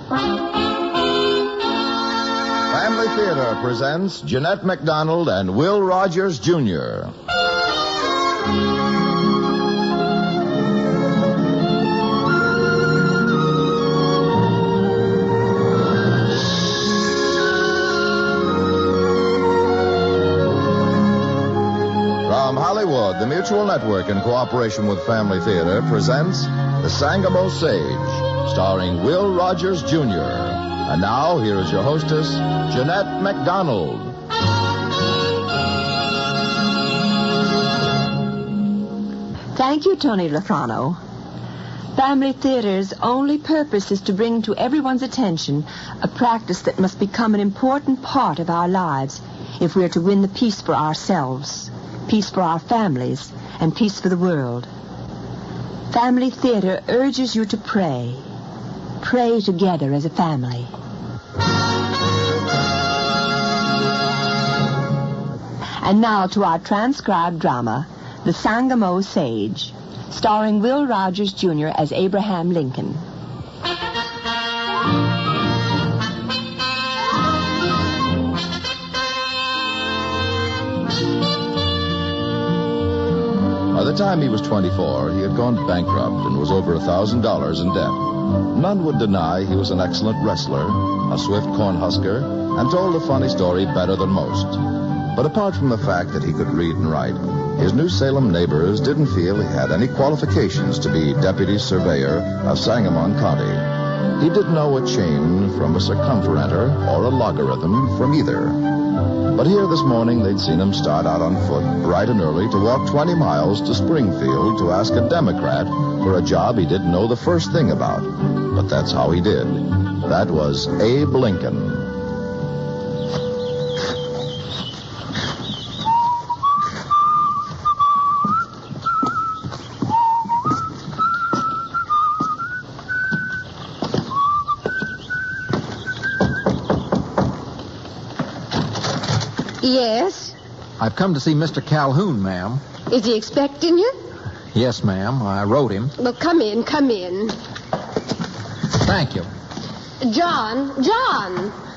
Family Theater presents Jeanette MacDonald and Will Rogers, Jr. From Hollywood, the Mutual Network, in cooperation with Family Theater, presents The SANGAMO Sage, starring Will Rogers, Jr. And now, here is your hostess, Jeanette MacDonald. Thank you, Tony Lafrano. Family Theater's only purpose is to bring to everyone's attention a practice that must become an important part of our lives if we're to win the peace for ourselves, peace for our families, and peace for the world. Family Theater urges you to pray. Pray together as a family. And now to our transcribed drama, The Sangamo Sage, starring Will Rogers, Jr. as Abraham Lincoln. By the time he was 24, he had gone bankrupt and was over $1,000 in debt. None would deny he was an excellent wrestler, a swift cornhusker, and told a funny story better than most. But apart from the fact that he could read and write, his New Salem neighbors didn't feel he had any qualifications to be deputy surveyor of Sangamon County. He didn't know a chain from a circumferenter or a logarithm from either. But here this morning, they'd seen him start out on foot bright and early to walk 20 miles to Springfield to ask a Democrat for a job he didn't know the first thing about. But that's how he did. That was Abe Lincoln. Yes? I've come to see Mr. Calhoun, ma'am. Is he expecting you? Yes, ma'am. I wrote him. Well, come in, come in. Thank you. John.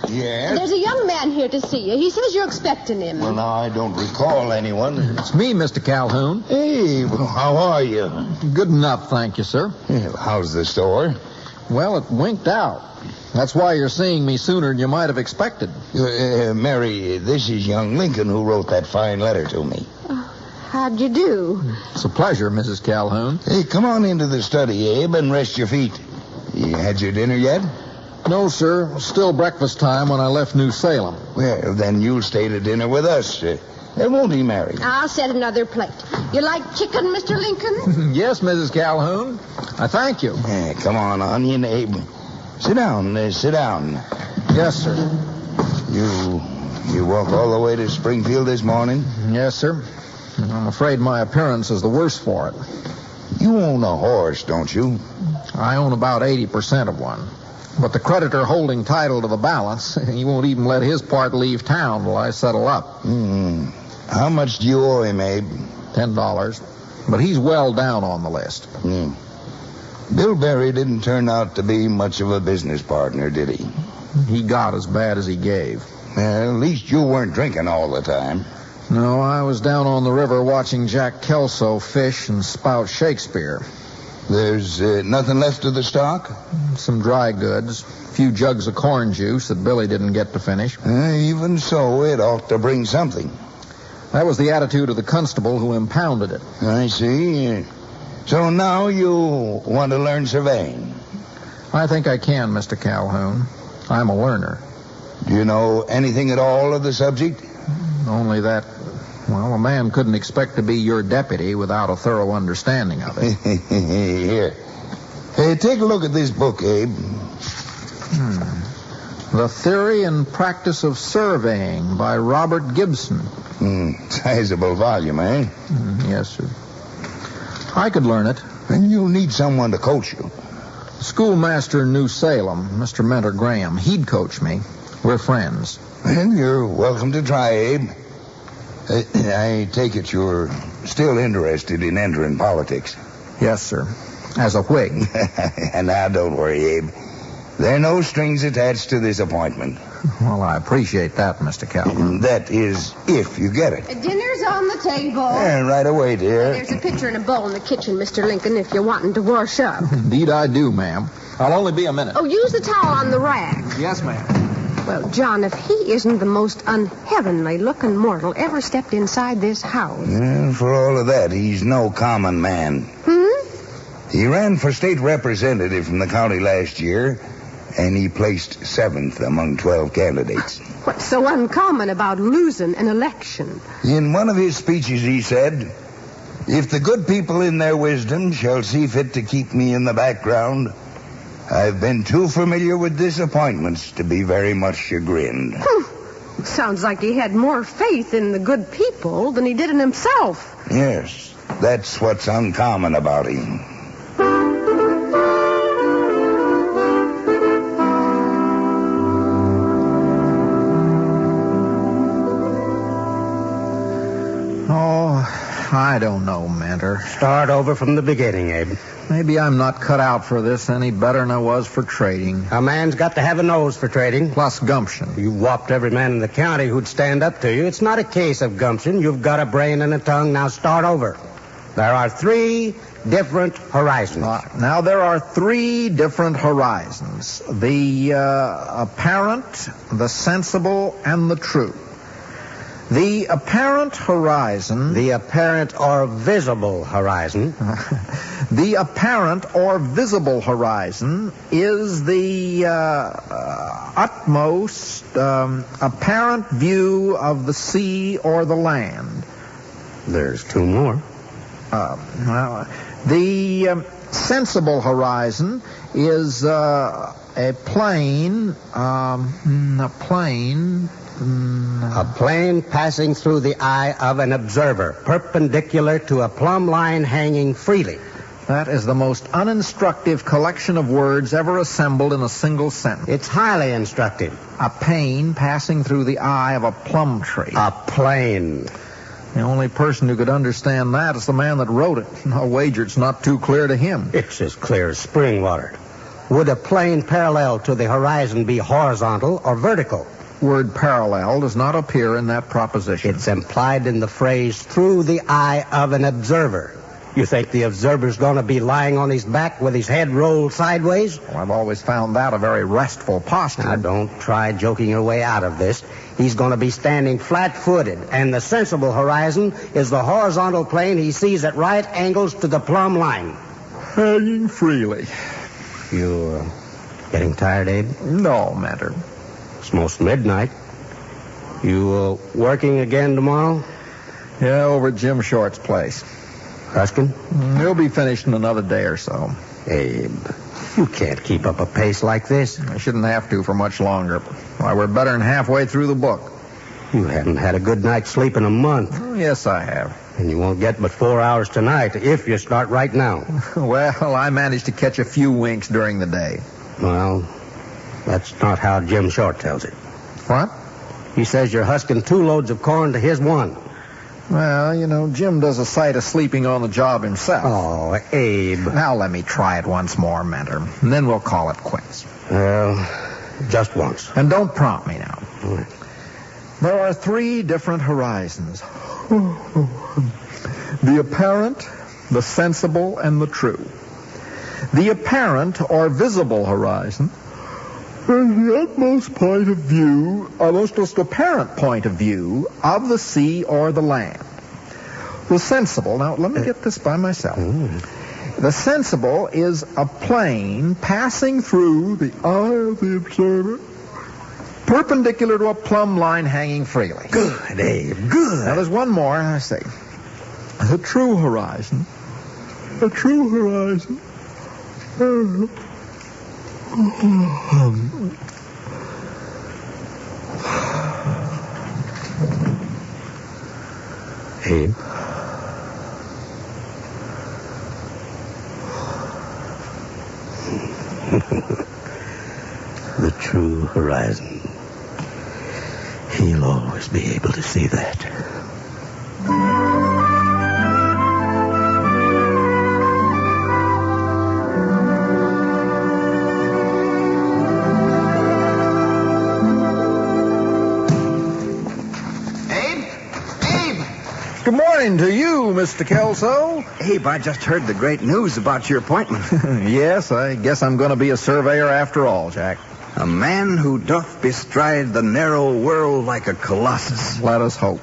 Yes? There's a young man here to see you. He says you're expecting him. Well, now, I don't recall anyone. It's me, Mr. Calhoun. Hey, well, how are you? Good enough, thank you, sir. Yeah, how's the store? Well, it winked out. That's why you're seeing me sooner than you might have expected. Mary, this is young Lincoln who wrote that fine letter to me. How'd you do? It's a pleasure, Mrs. Calhoun. Hey, come on into the study, Abe, and rest your feet. You had your dinner yet? No, sir. Still breakfast time when I left New Salem. Well, then you'll stay to dinner with us. Won't he, Mary? I'll set another plate. You like chicken, Mr. Lincoln? Yes, Mrs. Calhoun. I thank you. Come on, onion, Abe. Sit down, sit down. Yes, sir. You walk all the way to Springfield this morning? Yes, sir. I'm afraid my appearance is the worse for it. You own a horse, don't you? I own about 80% of one. But the creditor holding title to the balance, he won't even let his part leave town till I settle up. How much do you owe him, Abe? $10. But he's well down on the list. Bill Berry didn't turn out to be much of a business partner, did he? He got as bad as he gave. Well, at least you weren't drinking all the time. No, I was down on the river watching Jack Kelso fish and spout Shakespeare. There's nothing left of the stock? Some dry goods, a few jugs of corn juice that Billy didn't get to finish. Even so, it ought to bring something. That was the attitude of the constable who impounded it. I see. So now you want to learn surveying? I think I can, Mr. Calhoun. I'm a learner. Do you know anything at all of the subject? Only that, well, a man couldn't expect to be your deputy without a thorough understanding of it. Here. Hey, take a look at this book, Abe. The Theory and Practice of Surveying by Robert Gibson. Sizable volume, eh? Yes, sir. I could learn it. And you'll need someone to coach you. Schoolmaster in New Salem, Mr. Mentor Graham, he'd coach me. We're friends. Well, you're welcome to try, Abe. I take it you're still interested in entering politics. Yes, sir. As a Whig. Now, don't worry, Abe. There are no strings attached to this appointment. Well, I appreciate that, Mr. Calvin. That is, if you get it. Dinner's on the table. Yeah, right away, dear. There's a pitcher and a bowl in the kitchen, Mr. Lincoln, if you're wanting to wash up. Indeed I do, ma'am. I'll only be a minute. Oh, use the towel on the rack. Yes, ma'am. Well, John, if he isn't the most unheavenly-looking mortal ever stepped inside this house. Yeah, for all of that, he's no common man. He ran for state representative from the county last year, and he placed 7th among 12 candidates. What's so uncommon about losing an election? In one of his speeches, he said, "If the good people in their wisdom shall see fit to keep me in the background, I've been too familiar with disappointments to be very much chagrined." Sounds like he had more faith in the good people than he did in himself. Yes, that's what's uncommon about him. I don't know, Mentor. Start over from the beginning, Abe. Maybe I'm not cut out for this any better than I was for trading. A man's got to have a nose for trading. Plus gumption. You whopped every man in the county who'd stand up to you. It's not a case of gumption. You've got a brain and a tongue. Now start over. There are 3 different horizons. Now there are 3 different horizons. The apparent, the sensible, and the true. The apparent horizon... The apparent or visible horizon. The apparent or visible horizon is the utmost apparent view of the sea or the land. There's 2 more. The sensible horizon is a plane passing through the eye of an observer, perpendicular to a plumb line hanging freely. That is the most uninstructive collection of words ever assembled in a single sentence. It's highly instructive. A pane passing through the eye of a plum tree. A plane. The only person who could understand that is the man that wrote it. I'll wager it's not too clear to him. It's as clear as spring water. Would a plane parallel to the horizon be horizontal or vertical? Word parallel does not appear in that proposition. It's implied in the phrase through the eye of an observer. You think the observer's going to be lying on his back with his head rolled sideways? Well, I've always found that a very restful posture. Now, don't try joking your way out of this. He's going to be standing flat-footed, and the sensible horizon is the horizontal plane he sees at right angles to the plumb line. Hanging freely. You're getting tired, Abe? No, Mentor. It's most midnight. You working again tomorrow? Yeah, over at Jim Short's place. Huskin? He'll be finished in another day or so. Abe, you can't keep up a pace like this. I shouldn't have to for much longer. Why, we're better than halfway through the book. You haven't had a good night's sleep in a month. Oh, yes, I have. And you won't get but 4 hours tonight if you start right now. Well, I managed to catch a few winks during the day. Well, that's not how Jim Short tells it. What? He says you're husking 2 loads of corn to his 1. Well, you know, Jim does a sight of sleeping on the job himself. Oh, Abe. Now let me try it once more, Mentor, and then we'll call it quits. Well, just once. And don't prompt me now. All right. There are 3 different horizons. The apparent, the sensible, and the true. The apparent or visible horizon is the utmost point of view, most apparent point of view of the sea or the land. The sensible, now let me get this by myself. The sensible is a plane passing through the eye of the observer, perpendicular to a plumb line hanging freely. Good, Abe, good. Now there's one more, I say. The true horizon. The true horizon. Abe. The true horizon. He'll always be able to see that. morning to you, Mr. Kelso. Abe, I just heard the great news about your appointment. Yes, I guess I'm going to be a surveyor after all, Jack. A man who doth bestride the narrow world like a colossus. Let us hope.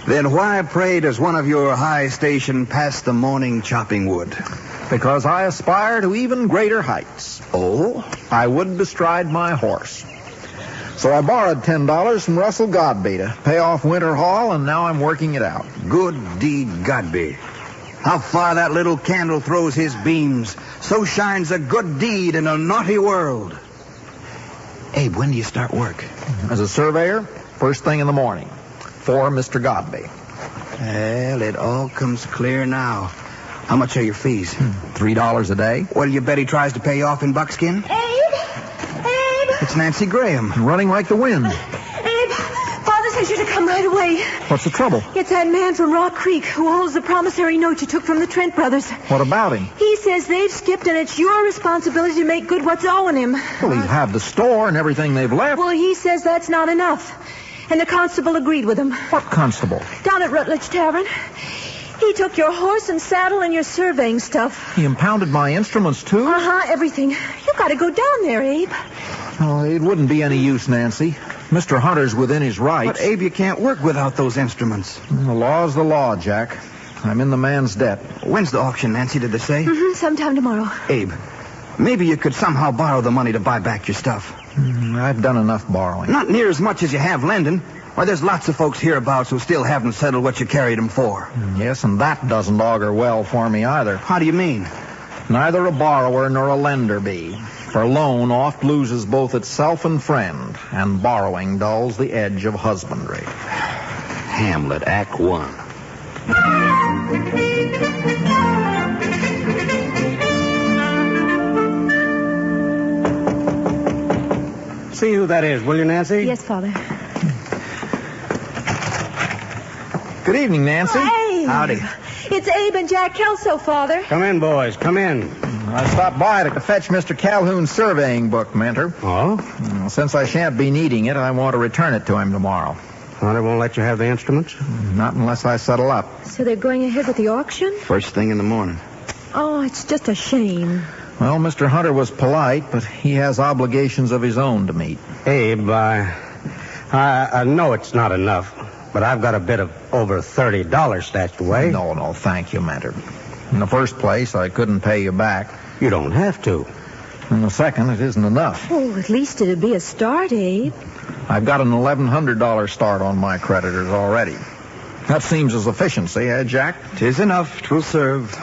Then why, pray, does one of your high station pass the morning chopping wood? Because I aspire to even greater heights. Oh? I would bestride my horse. So I borrowed $10 from Russell Godby to pay off Winter Hall, and now I'm working it out. Good deed, Godby. How far that little candle throws his beams, so shines a good deed in a naughty world. Abe, when do you start work? As a surveyor, first thing in the morning. For Mr. Godby. Well, it all comes clear now. How much are your fees? $3 a day. What do you bet he tries to pay you off in buckskin? Abe! It's Nancy Graham. Running like the wind. Abe! Father says you to come right away. What's the trouble? It's that man from Rock Creek who holds the promissory note you took from the Trent brothers. What about him? He says they've skipped and it's your responsibility to make good what's owing him. Well, he'd have the store and everything they've left. Well, he says that's not enough. And the constable agreed with him. What constable? Down at Rutledge Tavern. He took your horse and saddle and your surveying stuff. He impounded my instruments, too? Uh-huh, everything. You got to go down there, Abe. Oh, it wouldn't be any use, Nancy. Mr. Hunter's within his rights. But, Abe, you can't work without those instruments. The law's the law, Jack. I'm in the man's debt. When's the auction, Nancy, did they say? Mm-hmm, sometime tomorrow. Abe, maybe you could somehow borrow the money to buy back your stuff. I've done enough borrowing. Not near as much as you have lending. Why, there's lots of folks hereabouts who still haven't settled what you carried them for. Yes, and that doesn't augur well for me either. How do you mean? Neither a borrower nor a lender be. For loan oft loses both itself and friend, and borrowing dulls the edge of husbandry. Hamlet, Act 1. See who that is, will you, Nancy? Yes, Father. Good evening, Nancy. Hey! Howdy. It's Abe and Jack Kelso, Father. Come in, boys. Come in. I stopped by to fetch Mr. Calhoun's surveying book, Mentor. Oh? Well, since I shan't be needing it, I want to return it to him tomorrow. Hunter won't let you have the instruments? Not unless I settle up. So they're going ahead with the auction? First thing in the morning. Oh, it's just a shame. Well, Mr. Hunter was polite, but he has obligations of his own to meet. Abe, I know it's not enough, but I've got a bit of over $30 stashed away. No, thank you, Mentor. In the first place, I couldn't pay you back. You don't have to. In the second, it isn't enough. Oh, at least it'd be a start, Abe. I've got an $1,100 start on my creditors already. That seems as efficiency, eh, Jack? 'Tis enough. 'Twill serve.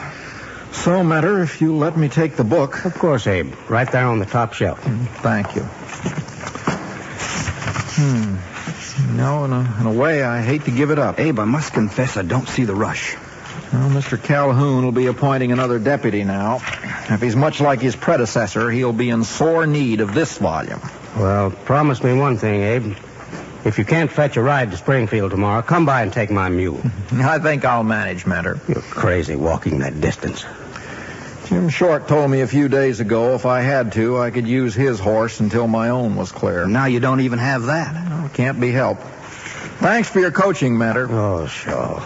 So, Mentor, if you let me take the book. Of course, Abe. Right there on the top shelf. Thank you. No, in a way, I hate to give it up. Abe, I must confess I don't see the rush. Well, Mr. Calhoun will be appointing another deputy now. If he's much like his predecessor, he'll be in sore need of this volume. Well, promise me one thing, Abe. If you can't fetch a ride to Springfield tomorrow, come by and take my mule. I think I'll manage, Mentor. You're crazy walking that distance. Jim Short told me a few days ago if I had to, I could use his horse until my own was clear. Now you don't even have that. Well, can't be helped. Thanks for your coaching, Mentor. Oh, sure.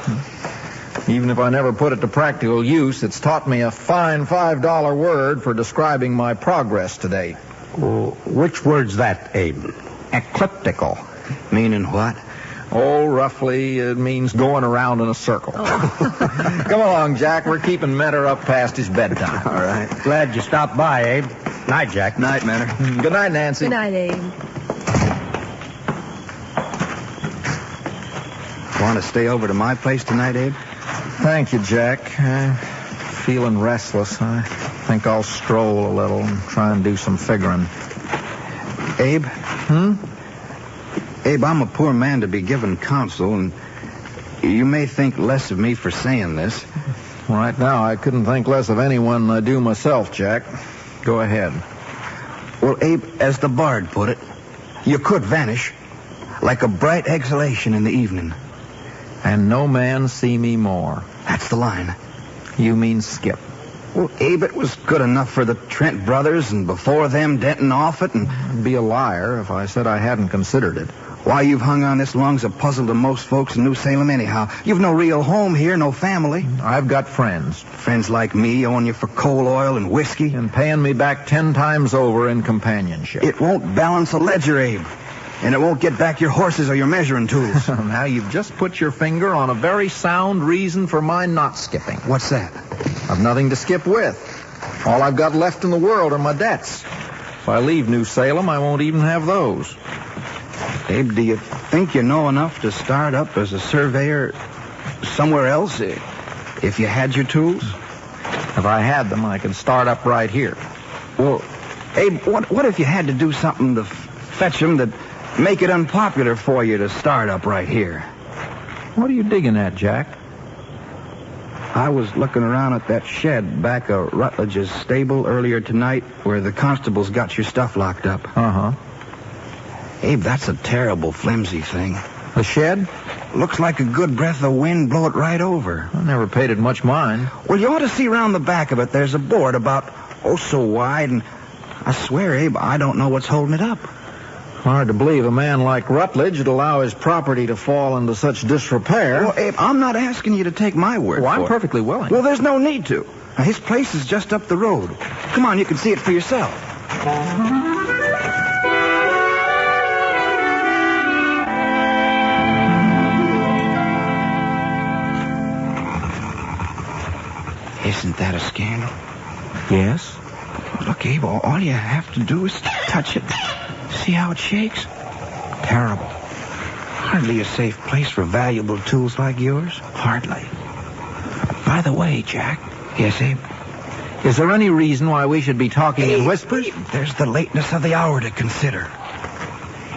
Even if I never put it to practical use, it's taught me a fine $5 word for describing my progress today. Well, which word's that, Abe? Ecliptical. Meaning what? Oh, roughly, it means going around in a circle. Oh. Come along, Jack. We're keeping Mentor up past his bedtime. All right. Glad you stopped by, Abe. Night, Jack. Night, Mentor. Good night, Nancy. Good night, Abe. Want to stay over to my place tonight, Abe? Thank you, Jack. I'm feeling restless. I think I'll stroll a little and try and do some figuring. Abe? Abe, I'm a poor man to be given counsel, and you may think less of me for saying this. Right now, I couldn't think less of anyone than I do myself, Jack. Go ahead. Well, Abe, as the bard put it, you could vanish like a bright exhalation in the evening. And no man see me more. That's the line. You mean Skip? Well, Abe, it was good enough for the Trent brothers, and before them, Denton Offutt, and... I'd be a liar if I said I hadn't considered it. Why you've hung on this long's a puzzle to most folks in New Salem anyhow. You've no real home here, no family. I've got friends. Friends like me owing you for coal oil and whiskey. And paying me back 10 times over in companionship. It won't balance a ledger, Abe. And it won't get back your horses or your measuring tools. Now, you've just put your finger on a very sound reason for my not skipping. What's that? I've nothing to skip with. All I've got left in the world are my debts. If I leave New Salem, I won't even have those. Abe, do you think you know enough to start up as a surveyor somewhere else if you had your tools? If I had them, I could start up right here. Well, Abe, what if you had to do something to fetch them that make it unpopular for you to start up right here? What are you digging at, Jack? I was looking around at that shed back of Rutledge's stable earlier tonight where the constables got your stuff locked up. Uh-huh. Abe, that's a terrible flimsy thing. The shed? Looks like a good breath of wind blow it right over. I never paid it much mind. Well, you ought to see around the back of it. There's a board about, so wide, and I swear, Abe, I don't know what's holding it up. Hard to believe a man like Rutledge would allow his property to fall into such disrepair. Well, Abe, I'm not asking you to take my word I'm for it. perfectly willing. Well, there's no need to. Now, his place is just up the road. Come on, you can see it for yourself. Isn't that a scandal? Yes? Look, Abe, all you have to do is touch it. See how it shakes? Terrible. Hardly a safe place for valuable tools like yours. Hardly. By the way, Jack. Yes, Abe? Is there any reason why we should be talking in whispers? There's the lateness of the hour to consider.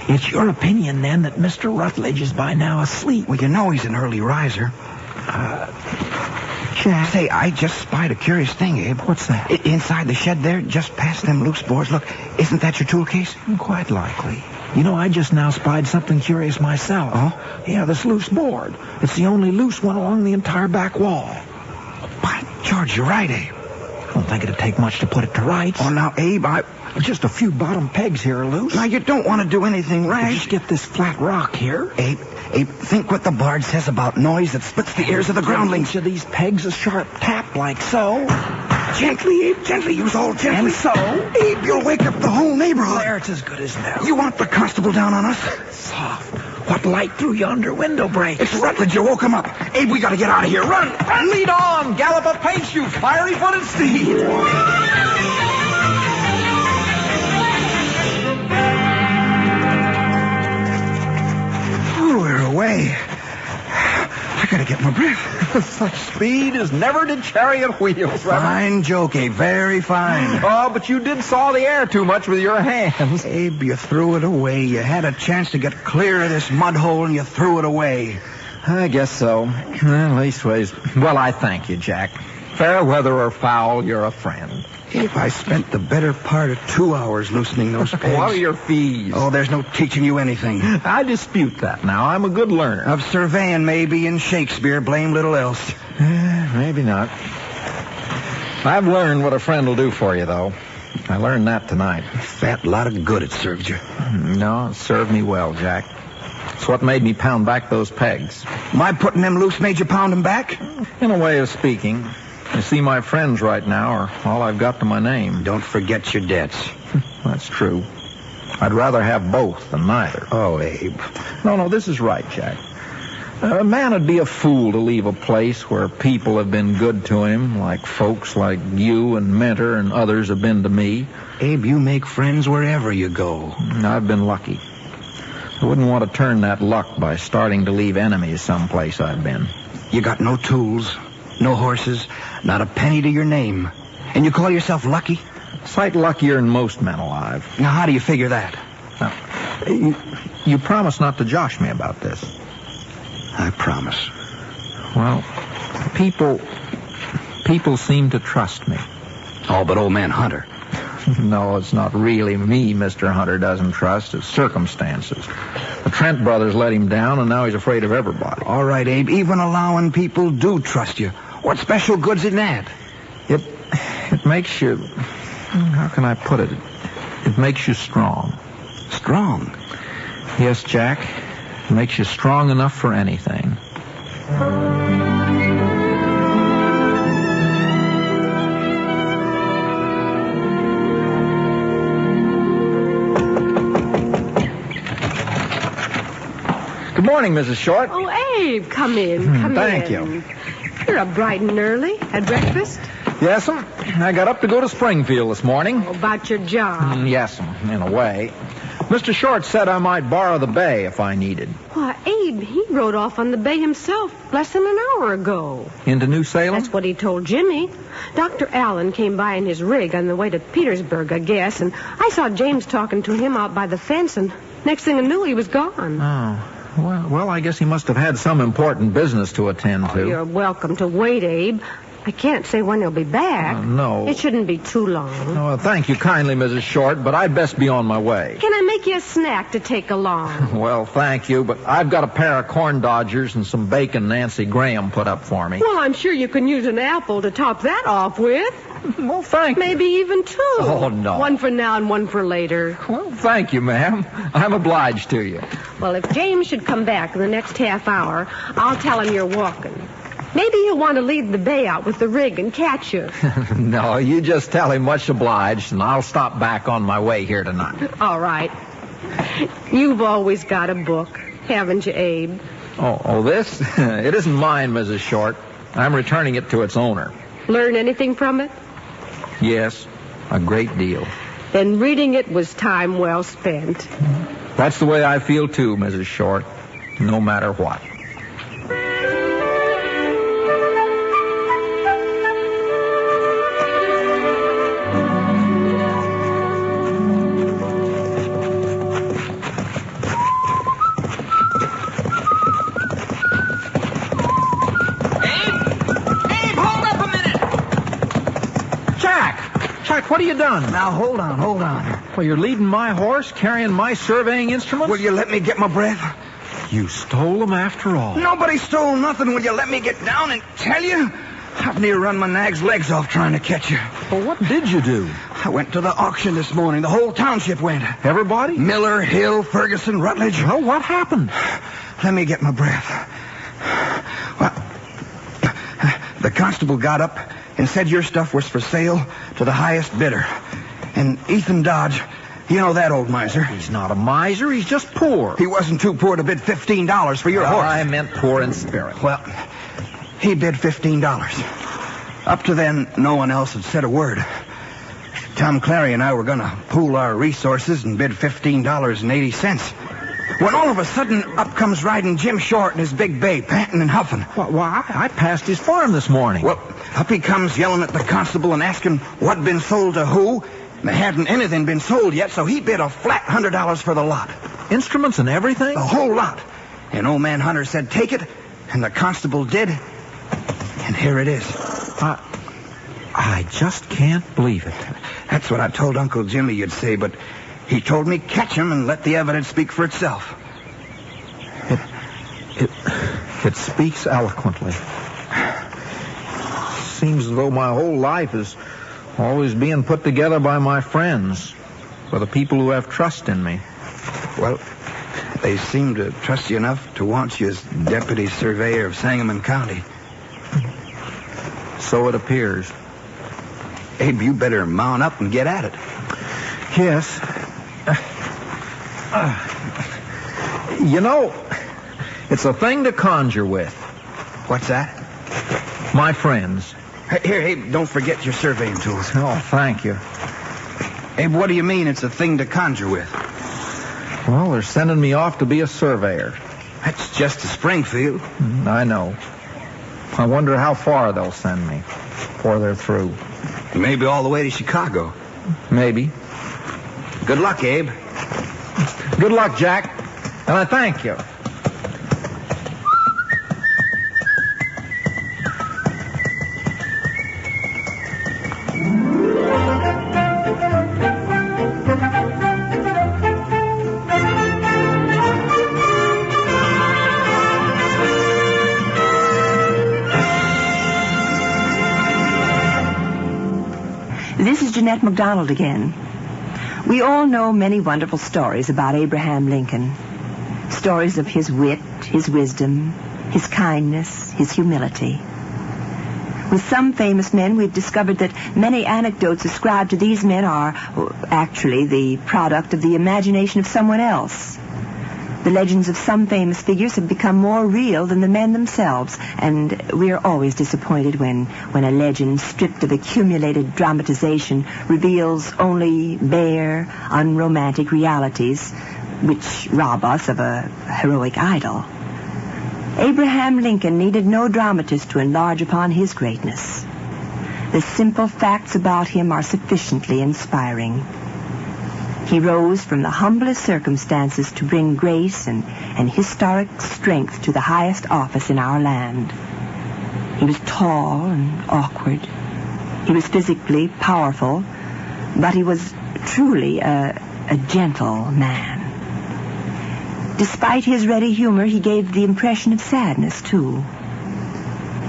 It's your opinion, then, that Mr. Rutledge is by now asleep. Well, you know he's an early riser. Jack. Say, I just spied a curious thing, Abe. What's that? Inside the shed there, just past them loose boards. Look, isn't that your tool case? Quite likely. You know, I just now spied something curious myself. Oh? Yeah, this loose board. It's the only loose one along the entire back wall. By George, you're right, Abe. I don't think it'd take much to put it to rights. Oh, now, Abe, Just a few bottom pegs here are loose. Now, you don't want to do anything rash. Just get this flat rock here. Abe, think what the bard says about noise that splits the ears of the groundlings. Each of these pegs a sharp tap like so. Gently, Abe, gently. Use all gently. And so? Abe, you'll wake up the whole neighborhood. There, it's as good as new. You want the constable down on us? Soft. What light through yonder window breaks? It's Rutledge. You woke him up. Abe, we got to get out of here. Run! Run! Lead on! Gallop apace, you fiery-footed steed! Oh, we're away. I got to get my breath. Such speed as never did chariot wheels. Fine joke, Abe. Very fine. Oh, but you did saw the air too much with your hands. Abe, you threw it away. You had a chance to get clear of this mud hole, and you threw it away. I guess so. Well, leastways, well, I thank you, Jack. Fair weather or foul, you're a friend. Abe, I spent the better part of 2 hours loosening those pegs. What are your fees? Oh, there's no teaching you anything. I dispute that now. I'm a good learner. Of surveying, maybe, and Shakespeare, blame little else. Maybe not. I've learned what a friend will do for you, though. I learned that tonight. Fat lot of good it served you. No, it served me well, Jack. It's what made me pound back those pegs. My putting them loose made you pound them back? In a way of speaking. You see, my friends right now are all I've got to my name. Don't forget your debts. That's true. I'd rather have both than neither. Oh, Abe. No, this is right, Jack. A man would be a fool to leave a place where people have been good to him, like folks like you and Mentor and others have been to me. Abe, you make friends wherever you go. I've been lucky. I wouldn't want to turn that luck by starting to leave enemies someplace I've been. You got no tools, no horses, not a penny to your name. And you call yourself lucky? Sight luckier than most men alive. Now, how do you figure that? Now, you promise not to josh me about this. I promise. Well, people seem to trust me. Oh, but old man Hunter. No, it's not really me Mr. Hunter doesn't trust. It's circumstances. The Trent brothers let him down, and now he's afraid of everybody. All right, Abe, even allowing people do trust you. What special good's in that? It makes you... How can I put it? It makes you strong. Strong? Yes, Jack. Makes you strong enough for anything. Good morning, Mrs. Short. Oh, Abe, come in. Come Thank in. you. You're up bright and early. Had breakfast? Yes'm. I got up to go to Springfield this morning. Oh, about your job. Yes'm, in a way. Mr. Short said I might borrow the bay if I needed. Why, Abe, he rode off on the bay himself less than an hour ago. Into New Salem? That's what he told Jimmy. Dr. Allen came by in his rig on the way to Petersburg, I guess, and I saw James talking to him out by the fence, and next thing I knew, he was gone. Oh. Well, I guess he must have had some important business to attend to. You're welcome to wait, Abe. I can't say when he'll be back. No. It shouldn't be too long. Oh, thank you kindly, Mrs. Short, but I'd best be on my way. Can I make you a snack to take along? Well, thank you, but I've got a pair of corn dodgers and some bacon Nancy Graham put up for me. Well, I'm sure you can use an apple to top that off with. Well, thank you. Maybe even two. Oh, no. One for now and one for later. Well, thank you, ma'am. I'm obliged to you. Well, if James should come back in the next half hour, I'll tell him you're walking. Maybe he'll want to leave the bay out with the rig and catch you. No, you just tell him much obliged, and I'll stop back on my way here tonight. All right. You've always got a book, haven't you, Abe? Oh, this? It isn't mine, Mrs. Short. I'm returning it to its owner. Learn anything from it? Yes, a great deal. Then reading it was time well spent. That's the way I feel, too, Mrs. Short, no matter what. What have you done? Now, hold on. Well, you're leading my horse, carrying my surveying instruments? Will you let me get my breath? You stole them after all. Nobody stole nothing. Will you let me get down and tell you? I've near run my nag's legs off trying to catch you. Well, what did you do? I went to the auction this morning. The whole township went. Everybody? Miller, Hill, Ferguson, Rutledge. Well, what happened? Let me get my breath. Well, the constable got up and said your stuff was for sale to the highest bidder. And Ethan Dodge, you know that old miser. He's not a miser. He's just poor. He wasn't too poor to bid $15 for your horse. I meant poor in spirit. Well, he bid $15. Up to then, no one else had said a word. Tom Clary and I were going to pool our resources and bid $15.80. When all of a sudden, up comes riding Jim Short in his big bay, panting and huffing. Why, I passed his farm this morning. Well, up he comes yelling at the constable and asking what'd been sold to who. There hadn't anything been sold yet, so he bid a flat $100 for the lot. Instruments and everything? The whole lot. And old man Hunter said, take it, and the constable did. And here it is. I just can't believe it. That's what I told Uncle Jimmy you'd say, but he told me catch him and let the evidence speak for itself. It speaks eloquently. Seems as though my whole life is always being put together by my friends, for the people who have trust in me. Well, they seem to trust you enough to want you as deputy surveyor of Sangamon County. So it appears. Abe, you better mount up and get at it. Yes. You know, it's a thing to conjure with. What's that? My friends. Here, Abe, don't forget your surveying tools. Oh, thank you. Abe, what do you mean it's a thing to conjure with? Well, they're sending me off to be a surveyor. That's just to Springfield. I know. I wonder how far they'll send me before they're through. Maybe all the way to Chicago. Maybe. Good luck, Abe. Good luck, Jack. And I thank you. This is Jeanette MacDonald again. We all know many wonderful stories about Abraham Lincoln. Stories of his wit, his wisdom, his kindness, his humility. With some famous men, we've discovered that many anecdotes ascribed to these men are actually the product of the imagination of someone else. The legends of some famous figures have become more real than the men themselves, and we are always disappointed when a legend stripped of accumulated dramatization reveals only bare, unromantic realities which rob us of a heroic idol. Abraham Lincoln needed no dramatist to enlarge upon his greatness. The simple facts about him are sufficiently inspiring. He rose from the humblest circumstances to bring grace and historic strength to the highest office in our land. He was tall and awkward. He was physically powerful, but he was truly a gentle man. Despite his ready humor, he gave the impression of sadness, too.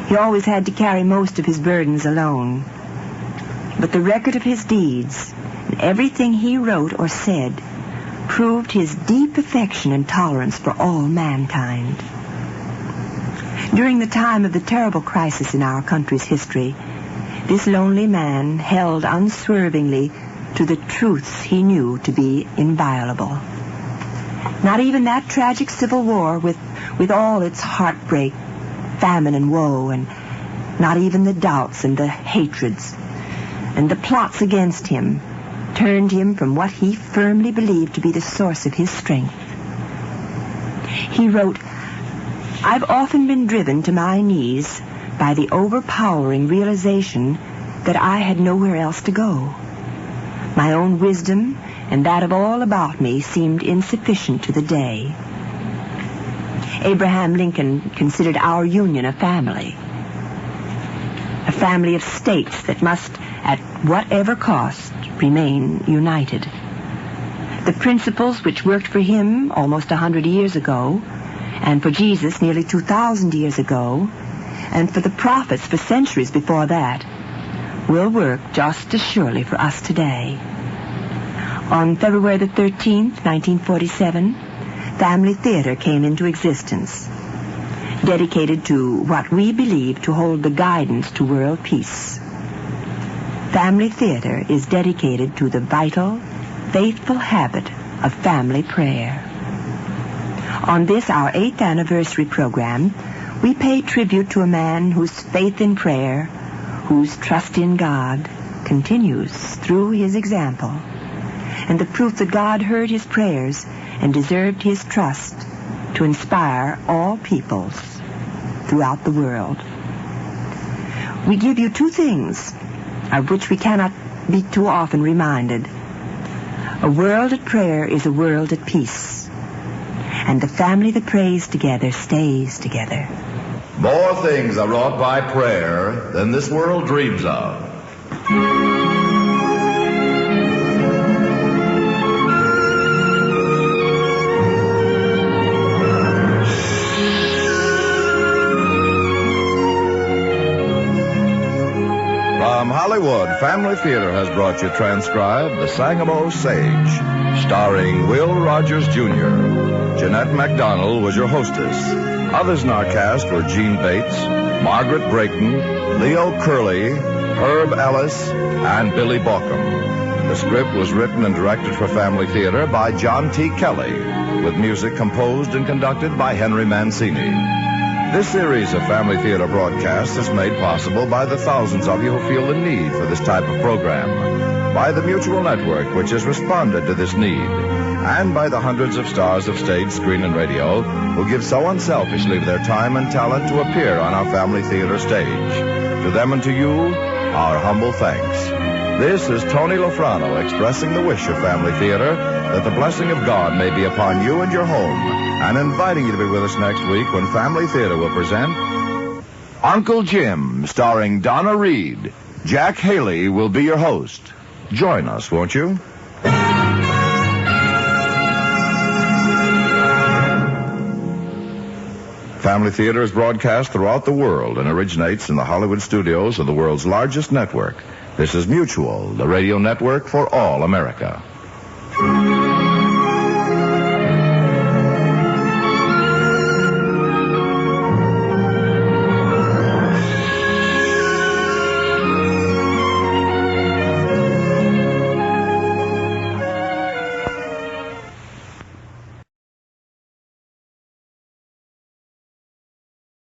He always had to carry most of his burdens alone. But the record of his deeds, and everything he wrote or said, proved his deep affection and tolerance for all mankind. During the time of the terrible crisis in our country's history, this lonely man held unswervingly to the truths he knew to be inviolable. Not even that tragic civil war with all its heartbreak, famine, and woe, and not even the doubts and the hatreds and the plots against him turned him from what he firmly believed to be the source of his strength. He wrote, "I've often been driven to my knees by the overpowering realization that I had nowhere else to go. My own wisdom and that of all about me seemed insufficient to the day." Abraham Lincoln considered our Union a family of states that must, at whatever cost, remain united. The principles which worked for him almost 100 years ago, and for Jesus nearly 2,000 years ago, and for the prophets for centuries before that, will work just as surely for us today. On February the 13th, 1947, Family Theater came into existence, dedicated to what we believe to hold the guidance to world peace. Family Theater is dedicated to the vital, faithful habit of family prayer. On this, our 8th anniversary program, we pay tribute to a man whose faith in prayer, whose trust in God, continues through his example, and the proof that God heard his prayers and deserved his trust to inspire all peoples throughout the world. We give you two things of which we cannot be too often reminded. A world at prayer is a world at peace, and the family that prays together stays together. More things are wrought by prayer than this world dreams of. From Hollywood, Family Theater has brought you transcribed The Sangamo Sage, starring Will Rogers Jr. Jeanette MacDonald was your hostess. Others in our cast were Gene Bates, Margaret Brayton, Leo Curley, Herb Ellis, and Billy Baucom. The script was written and directed for Family Theater by John T. Kelly, with music composed and conducted by Henry Mancini. This series of Family Theater broadcasts is made possible by the thousands of you who feel the need for this type of program, by the Mutual Network, which has responded to this need, and by the hundreds of stars of stage, screen, and radio who give so unselfishly their time and talent to appear on our Family Theater stage. To them and to you, our humble thanks. This is Tony Lofrano expressing the wish of Family Theater that the blessing of God may be upon you and your home, and inviting you to be with us next week when Family Theater will present Uncle Jim, starring Donna Reed. Jack Haley will be your host. Join us, won't you? Family Theater is broadcast throughout the world and originates in the Hollywood studios of the world's largest network. This is Mutual, the radio network for all America.